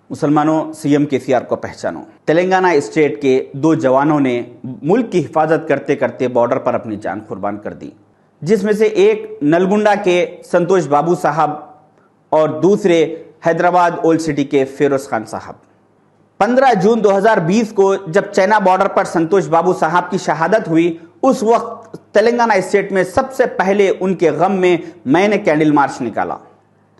मुसलमानों, CM KCR को पहचानो। तेलंगाना स्टेट के 2 जवानों ने मुल्क की हिफाजत करते करते बॉर्डर पर अपनी जान कुर्बान कर दी, जिसमें से एक नलगुंडा के संतोष बाबू साहब और दूसरे हैदराबाद ओल्ड सिटी के फिरोज खान साहब। 15 जून 2020 को जब चैना बॉर्डर पर संतोष बाबू साहब की शहादत हुई, उस वक्त तेलंगाना स्टेट में सबसे पहले उनके गम में मैंने कैंडल मार्च निकाला।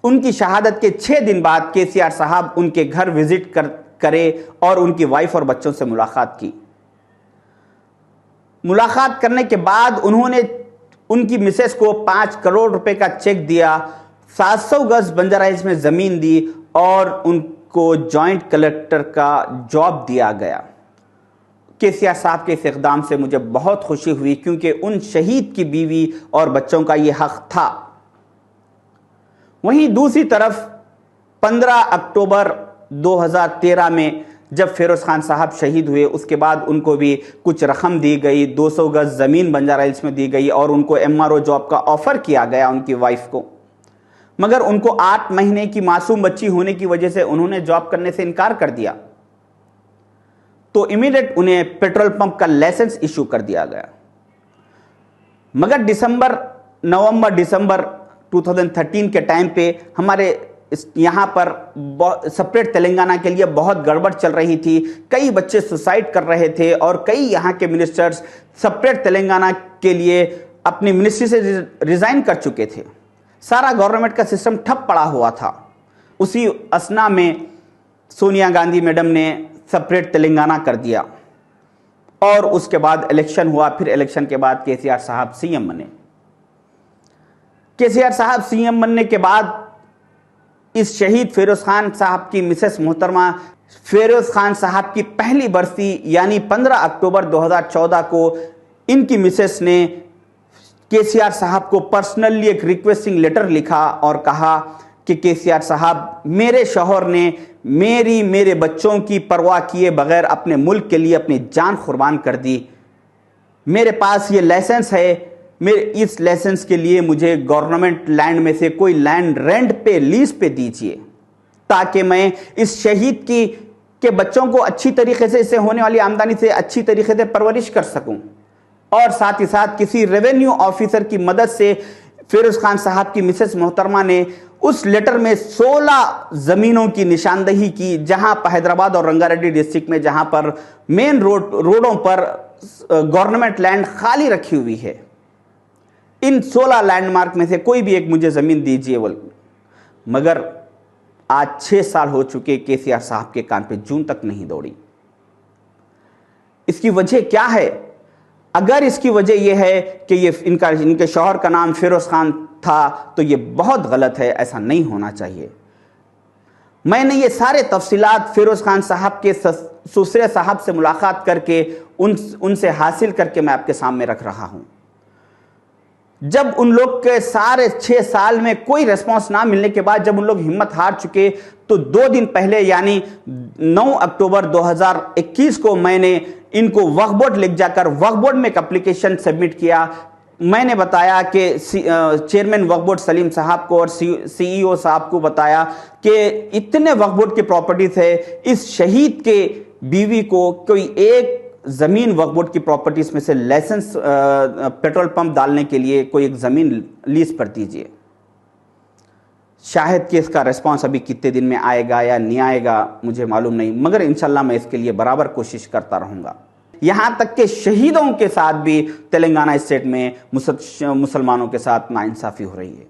उनकी शहादत के 6 दिन बाद केसीआर साहब उनके घर विजिट करे और उनकी वाइफ और बच्चों से मुलाकात की। मुलाकात करने के बाद उन्होंने उनकी मिसेस को 5 करोड़ रुपए का चेक दिया, 700 गज बंजारा हिल्स में जमीन दी और उनको जॉइंट कलेक्टर का जॉब दिया गया। केसीआर साहब के इस इक़दाम से मुझे बहुत खुशी हुई, क्योंकि उन शहीद की बीवी और बच्चों का यह हक था। वहीं दूसरी तरफ 15 अक्टूबर 2013 में जब फिरोज खान साहब शहीद हुए, उसके बाद उनको भी कुछ रकम दी गई, 200 गज ज़मीन बंजारा हिल्स में दी गई और उनको एमआरओ जॉब का ऑफर किया गया उनकी वाइफ को। मगर उनको 8 महीने की मासूम बच्ची होने की वजह से उन्होंने जॉब करने से इनकार कर दिया, तो इमीडिएट उन्हें पेट्रोल पंप का लाइसेंस इशू कर दिया गया। मगर नवंबर दिसंबर 2013 के टाइम पे हमारे यहाँ पर सेपरेट तेलंगाना के लिए बहुत गड़बड़ चल रही थी। कई बच्चे सुसाइड कर रहे थे और कई यहाँ के मिनिस्टर्स सेपरेट तेलंगाना के लिए अपनी मिनिस्ट्री से रिजाइन कर चुके थे। सारा गवर्नमेंट का सिस्टम ठप पड़ा हुआ था। उसी असना में सोनिया गांधी मैडम ने सेपरेट तेलंगाना कर दिया और उसके बाद इलेक्शन हुआ। फिर इलेक्शन के बाद केसीआर साहब सीएम बने। केसीआर साहब सीएम बनने के बाद इस शहीद फिरोज खान साहब की मिसेस मोहतरमा फिरोज खान साहब की पहली बरसी यानी 15 अक्टूबर 2014 को इनकी मिसेस ने केसीआर साहब को पर्सनली एक रिक्वेस्टिंग लेटर लिखा और कहा कि केसीआर साहब, मेरे शौहर ने मेरे बच्चों की परवाह किए बगैर अपने मुल्क के लिए अपनी जान कुर्बान कर दी। मेरे पास ये लाइसेंस है, मेरे इस लाइसेंस के लिए मुझे गवर्नमेंट लैंड में से कोई लैंड रेंट पे, लीज पे दीजिए, ताकि मैं इस शहीद के बच्चों को अच्छी तरीके से, इससे होने वाली आमदनी से अच्छी तरीके से परवरिश कर सकूं। और साथ ही साथ किसी रेवेन्यू ऑफिसर की मदद से फिरोज खान साहब की मिसेस मोहतरमा ने उस लेटर में 16 जमीनों की निशानदही की, जहां पर हैदराबाद और रंगारेड्डी डिस्ट्रिक्ट में जहां पर मेन रोडों पर गवर्नमेंट लैंड खाली रखी हुई है। इन 16 लैंडमार्क में से कोई भी एक मुझे जमीन दीजिए बोल। मगर आज 6 साल हो चुके, केसीआर साहब के कान पे जून तक नहीं दौड़ी। इसकी वजह क्या है? अगर इसकी वजह यह है कि इनके शौहर का नाम फिरोज खान था, तो यह बहुत गलत है, ऐसा नहीं होना चाहिए। मैंने ये सारे तफसीलात फिरोज खान साहब के ससुरे साहब से मुलाकात करके उनसे हासिल करके मैं आपके सामने रख रहा हूं। जब उन लोग के सारे 6 साल में कोई रिस्पांस ना मिलने के बाद जब उन लोग हिम्मत हार चुके, तो 2 दिन पहले यानी 9 अक्टूबर 2021 को मैंने इनको वक्फ बोर्ड लिख जाकर वक्फ बोर्ड में एक एप्लीकेशन सबमिट किया। मैंने बताया कि चेयरमैन वक्फ बोर्ड सलीम साहब को और सीईओ साहब को बताया कि इतने वक्फ बोर्ड की प्रॉपर्टीज है, इस शहीद के बीवी को कोई एक जमीन वक्फ बोर्ड की प्रॉपर्टीज में से लाइसेंस पेट्रोल पंप डालने के लिए कोई एक जमीन लीज पर दीजिए। शायद कि इसका रिस्पांस अभी कितने दिन में आएगा या नहीं आएगा मुझे मालूम नहीं, मगर इंशाल्लाह मैं इसके लिए बराबर कोशिश करता रहूंगा। यहां तक कि शहीदों के साथ भी तेलंगाना स्टेट में मुसलमानों के साथ नाइंसाफी हो रही है।